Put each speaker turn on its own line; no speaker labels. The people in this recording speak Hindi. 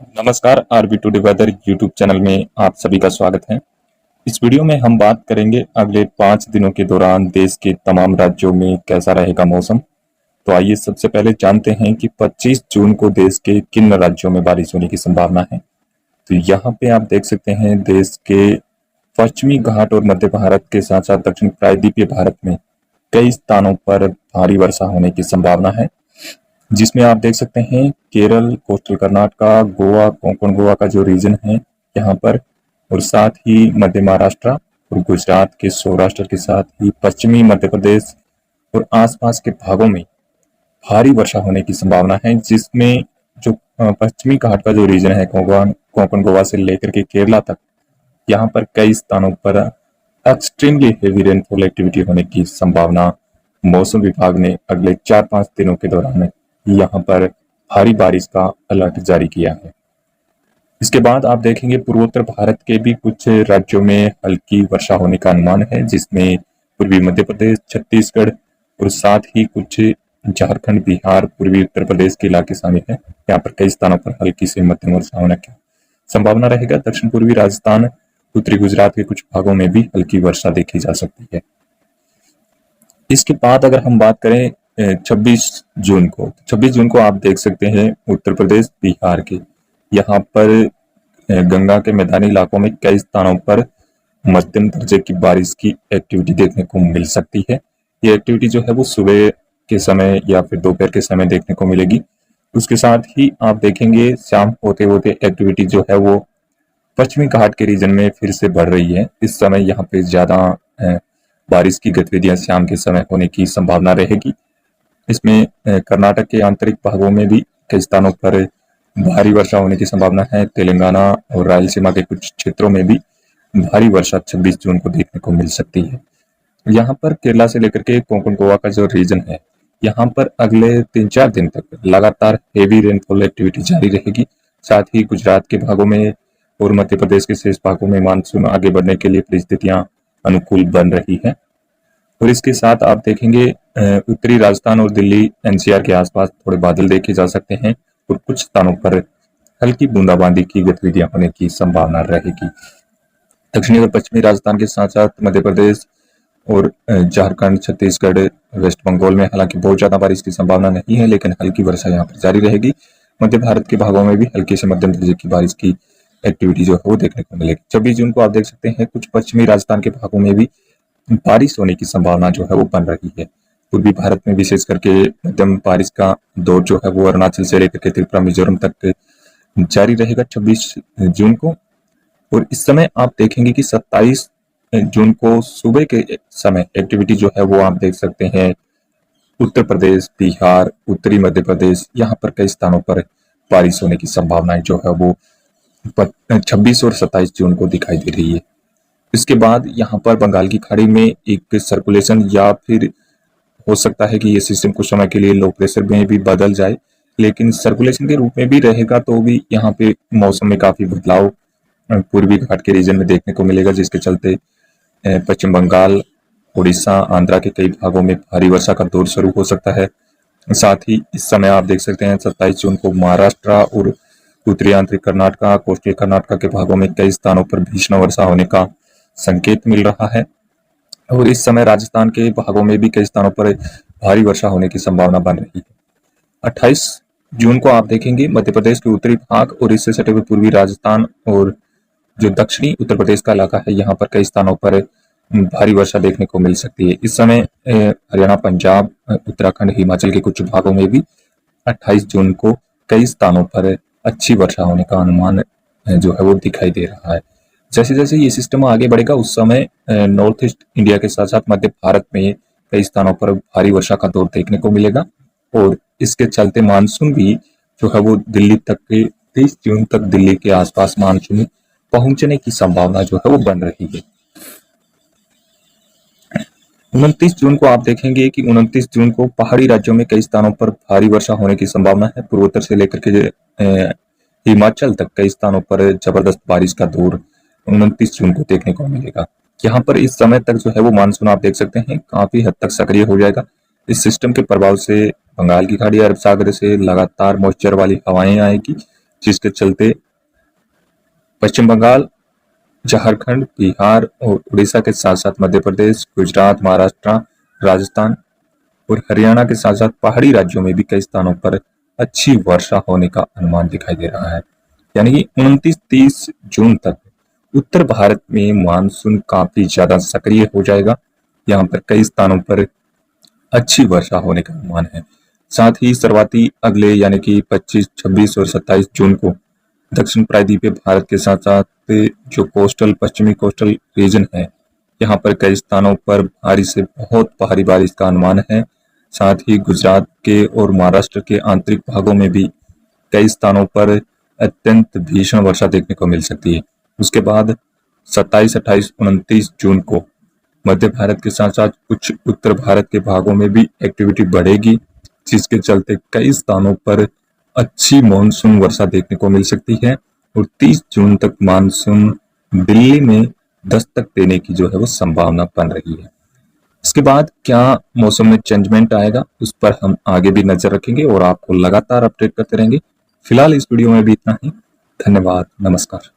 नमस्कार। RB today weather YouTube channel में आप सभी का स्वागत है। इस वीडियो में हम बात करेंगे अगले 5 दिनों के दौरान देश के तमाम राज्यों में कैसा रहेगा मौसम। तो आइए सबसे पहले जानते हैं कि 25 जून को देश के किन राज्यों में बारिश होने की संभावना है। तो यहाँ पे आप देख सकते हैं देश के पश्चिमी घाट और मध्य भारत के साथ साथ दक्षिण प्रायद्वीपीय भारत में कई स्थानों पर भारी वर्षा होने की संभावना है, जिसमें आप देख सकते हैं केरल, कोस्टल कर्नाटका, गोवा, कोंकण गोवा का जो रीजन है यहाँ पर, और साथ ही मध्य महाराष्ट्र और गुजरात के सौराष्ट्र के साथ ही पश्चिमी मध्य प्रदेश और आसपास के भागों में भारी वर्षा होने की संभावना है, जिसमें जो पश्चिमी घाट का जो रीजन है कोंकण गोवा से लेकर के केरला तक, यहाँ पर कई स्थानों पर एक्सट्रीमली हेवी रेनफॉल एक्टिविटी होने की संभावना मौसम विभाग ने अगले 4-5 दिनों के दौरान यहाँ पर भारी बारिश का अलर्ट जारी किया है। इसके बाद आप देखेंगे पूर्वोत्तर भारत के भी कुछ राज्यों में हल्की वर्षा होने का अनुमान है, जिसमें पूर्वी मध्य प्रदेश, छत्तीसगढ़ और साथ ही कुछ झारखंड, बिहार, पूर्वी उत्तर प्रदेश के इलाके शामिल है। यहाँ पर कई स्थानों पर हल्की से मध्यम वर्षा होने की संभावना रहेगा। दक्षिण पूर्वी राजस्थान, उत्तरी गुजरात के कुछ भागों में भी हल्की वर्षा देखी जा सकती है। इसके बाद अगर हम बात करें 26 जून को, 26 जून को आप देख सकते हैं उत्तर प्रदेश, बिहार के यहाँ पर गंगा के मैदानी इलाकों में कई स्थानों पर मध्यम दर्जे की बारिश की एक्टिविटी देखने को मिल सकती है। ये एक्टिविटी जो है वो सुबह के समय या फिर दोपहर के समय देखने को मिलेगी। उसके साथ ही आप देखेंगे शाम होते होते एक्टिविटी जो है वो पश्चिमी घाट के रीजन में फिर से बढ़ रही है। इस समय यहाँ पे ज्यादा बारिश की गतिविधियां शाम के समय होने की संभावना रहेगी। इसमें कर्नाटक के आंतरिक भागों में भी कई स्थानों पर भारी वर्षा होने की संभावना है। तेलंगाना और रायलसीमा के कुछ क्षेत्रों में भी भारी वर्षा 26 जून को देखने को मिल सकती है। यहाँ पर केरला से लेकर के कोंकण गोवा का जो रीजन है, यहाँ पर अगले 3-4 दिन तक लगातार हेवी रेनफॉल एक्टिविटी जारी रहेगी। साथ ही गुजरात के भागों में और मध्य प्रदेश के शेष भागों में मानसून आगे बढ़ने के लिए परिस्थितियां अनुकूल बन रही है। और इसके साथ आप देखेंगे उत्तरी राजस्थान और दिल्ली एनसीआर के आसपास थोड़े बादल देखे जा सकते हैं और कुछ स्थानों पर हल्की बूंदाबांदी की गतिविधियां होने की संभावना रहेगी। दक्षिणी और पश्चिमी राजस्थान के साथ साथ मध्य प्रदेश और झारखंड, छत्तीसगढ़, वेस्ट बंगाल में हालांकि बहुत ज्यादा बारिश की संभावना नहीं है, लेकिन हल्की वर्षा यहाँ पर जारी रहेगी। मध्य भारत के भागों में भी हल्की से मध्यम दर्जे की बारिश की एक्टिविटी जो है वो देखने को मिलेगी। 26 जून को आप देख सकते हैं कुछ पश्चिमी राजस्थान के भागों में भी बारिश होने की संभावना जो है वो बन रही है। पूर्वी भारत में विशेष करके मध्यम बारिश का दौर जो है वो अरुणाचल से लेकर के त्रिपुरा, मिजोरम तक जारी रहेगा 26 जून को। और इस समय आप देखेंगे कि 27 जून को सुबह के समय एक्टिविटी जो है वो आप देख सकते हैं उत्तर प्रदेश, बिहार, उत्तरी मध्य प्रदेश, यहाँ पर कई स्थानों पर बारिश होने की संभावनाएं जो है वो 26 और 27 जून को दिखाई दे रही है। इसके बाद यहाँ पर बंगाल की खाड़ी में एक सर्कुलेशन या फिर हो सकता है कि ये सिस्टम कुछ समय के लिए लो प्रेशर में भी बदल जाए, लेकिन सर्कुलेशन के रूप में भी रहेगा तो भी यहाँ पे मौसम में काफी बदलाव पूर्वी घाट के रीजन में देखने को मिलेगा, जिसके चलते पश्चिम बंगाल, उड़ीसा, आंध्रा के कई भागों में भारी वर्षा का दौर शुरू हो सकता है। साथ ही इस समय आप देख सकते हैं 27 जून को महाराष्ट्र और उत्तरी आंतरिक कर्नाटका, कोस्टल कर्नाटका के भागों में कई स्थानों पर भीषण वर्षा होने का संकेत मिल रहा है। और इस समय राजस्थान के भागों में भी कई स्थानों पर भारी वर्षा होने की संभावना बन रही है। 28 जून को आप देखेंगे मध्य प्रदेश के उत्तरी भाग और इससे सटे हुए पूर्वी राजस्थान और जो दक्षिणी उत्तर प्रदेश का इलाका है, यहाँ पर कई स्थानों पर भारी वर्षा देखने को मिल सकती है। इस समय हरियाणा, पंजाब, उत्तराखंड, हिमाचल के कुछ भागों में भी 28 जून को कई स्थानों पर अच्छी वर्षा होने का अनुमान जो है वो दिखाई दे रहा है। जैसे जैसे ये सिस्टम आगे बढ़ेगा उस समय नॉर्थ ईस्ट इंडिया के साथ साथ मध्य भारत में कई स्थानों पर भारी वर्षा का दौर देखने को मिलेगा और इसके चलते मानसून भी जो है वो दिल्ली तक के 30 जून तक दिल्ली के आसपास मानसून पहुंचने की संभावना जो है वो बन रही है। 29 जून को आप देखेंगे कि 29 जून को पहाड़ी राज्यों में कई स्थानों पर भारी वर्षा होने की संभावना है। पूर्वोत्तर से लेकर के हिमाचल तक कई स्थानों पर जबरदस्त बारिश का दौर 29 जून को देखने को मिलेगा। यहाँ पर इस समय तक जो है वो मानसून आप देख सकते हैं काफी हद तक सक्रिय हो जाएगा। इस सिस्टम के प्रभाव से बंगाल की खाड़ी, अरब सागर से लगातार मॉइस्चर वाली हवाएं आएगी जिसके चलते पश्चिम बंगाल, झारखंड, बिहार और उड़ीसा के साथ साथ मध्य प्रदेश, गुजरात, महाराष्ट्र, राजस्थान और हरियाणा के साथ साथ पहाड़ी राज्यों में भी कई स्थानों पर अच्छी वर्षा होने का अनुमान दिखाई दे रहा है। यानी कि 29-30 जून तक उत्तर भारत में मानसून काफी ज्यादा सक्रिय हो जाएगा। यहाँ पर कई स्थानों पर अच्छी वर्षा होने का अनुमान है। साथ ही शुरुआती अगले यानी कि 25, 26 और 27 जून को दक्षिण प्रायद्वीपीय भारत के साथ साथ जो पश्चिमी कोस्टल रीजन है, यहाँ पर कई स्थानों पर भारी से बहुत भारी बारिश का अनुमान है। साथ ही गुजरात के और महाराष्ट्र के आंतरिक भागों में भी कई स्थानों पर अत्यंत भीषण वर्षा देखने को मिल सकती है। उसके बाद 27, 28, 29 जून को मध्य भारत के साथ साथ कुछ उत्तर भारत के भागों में भी एक्टिविटी बढ़ेगी, जिसके चलते कई स्थानों पर अच्छी मानसून वर्षा देखने को मिल सकती है और 30 जून तक मानसून दिल्ली में दस्तक देने की जो है वो संभावना बन रही है। इसके बाद क्या मौसम में चेंजमेंट आएगा, उस पर हम आगे भी नजर रखेंगे और आपको लगातार अपडेट करते रहेंगे। फिलहाल इस वीडियो में भी इतना ही। धन्यवाद, नमस्कार।